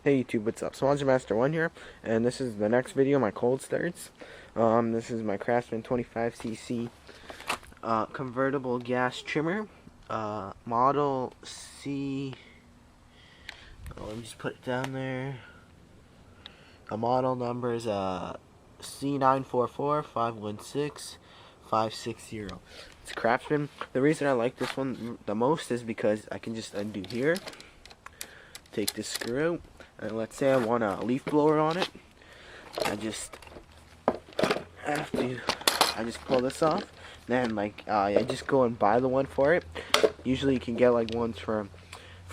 Hey YouTube, what's up? Swansea Master 1 here, and this is the next video, my cold starts. This is my Craftsman 25cc convertible gas trimmer, model C. Let me just put it down there. The model number is C944516-560. It's Craftsman. The reason I like this one the most is because I can just undo here, take this screw out, and let's say I want a leaf blower on it. I just pull this off. Then I just go and buy the one for it. Usually you can get like ones for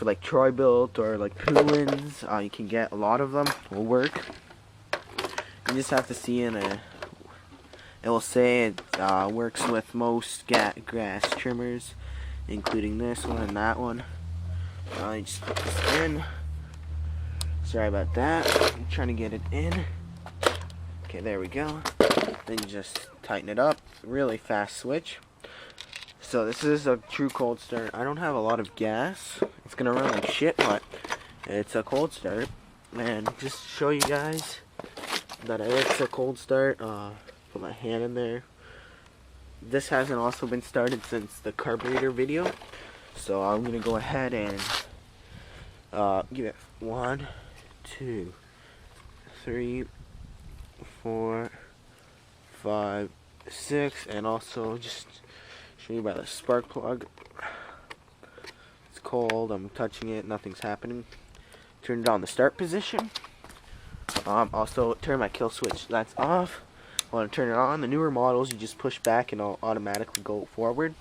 like Troy Built or like Poolins. You can get a lot of them. Will work. You just have to see it will say it works with most grass trimmers, including this one and that one. You just put this in. Sorry about that. I'm trying to get it in. Okay, there we go. Then you just tighten it up. Really fast switch. So this is a true cold start. I don't have a lot of gas. It's gonna run like shit, but it's a cold start. And just to show you guys that it's a cold start, put my hand in there. This hasn't also been started since the carburetor video. So I'm gonna go ahead and give it 1, 2, 3, 4, 5, 6, and also just show you by the spark plug. It's cold. I'm touching it. Nothing's happening. Turn it on the start position. Also turn my kill switch. That's off. I want to turn it on. The newer models, you just push back and it'll automatically go forward.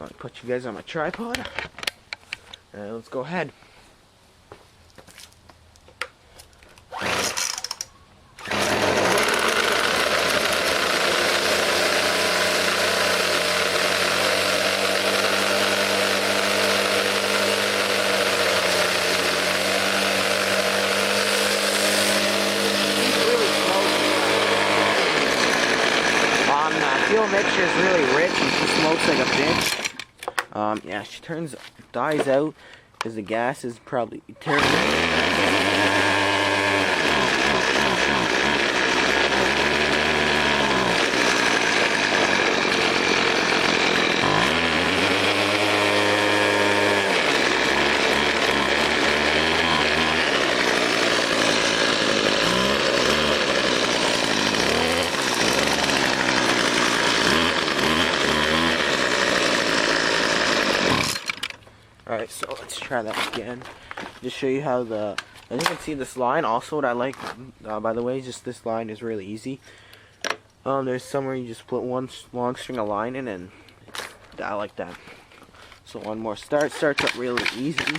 I'll put you guys on my tripod. And let's go ahead. Fuel mixture is really rich and she smokes like a bitch. Yeah, she dies out because the gas is probably terrible. Alright, so let's try that again. Just show you how as you can see this line, also what I like, by the way, just this line is really easy. There's somewhere you just put one long string of line in, and I like that. So one more starts up really easy.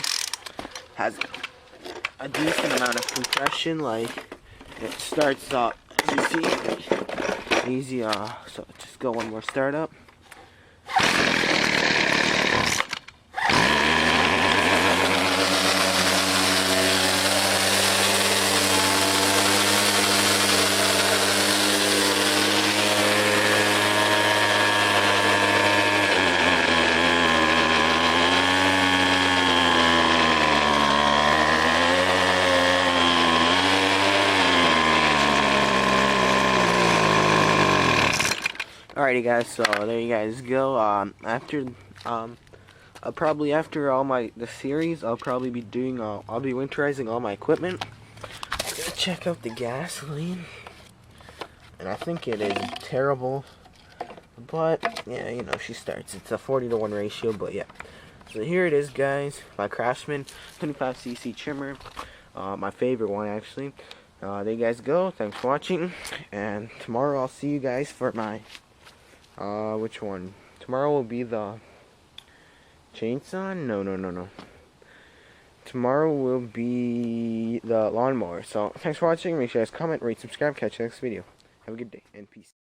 Has a decent amount of compression, like it starts up, as you see, easy, so just go one more start up. Alrighty guys, so there you guys go. Probably after all the series, I'll probably be doing I'll be winterizing all my equipment. I'm gonna check out the gasoline, and I think it is terrible, but yeah, you know, she starts. It's a 40-to-1 ratio, but yeah. So here it is, guys. My Craftsman 25cc trimmer, my favorite one actually. There you guys go. Thanks for watching, and tomorrow I'll see you guys for my which one? Tomorrow will be the chainsaw? No. Tomorrow will be the lawnmower. So, thanks for watching. Make sure you guys comment, rate, subscribe. Catch you next video. Have a good day, and peace.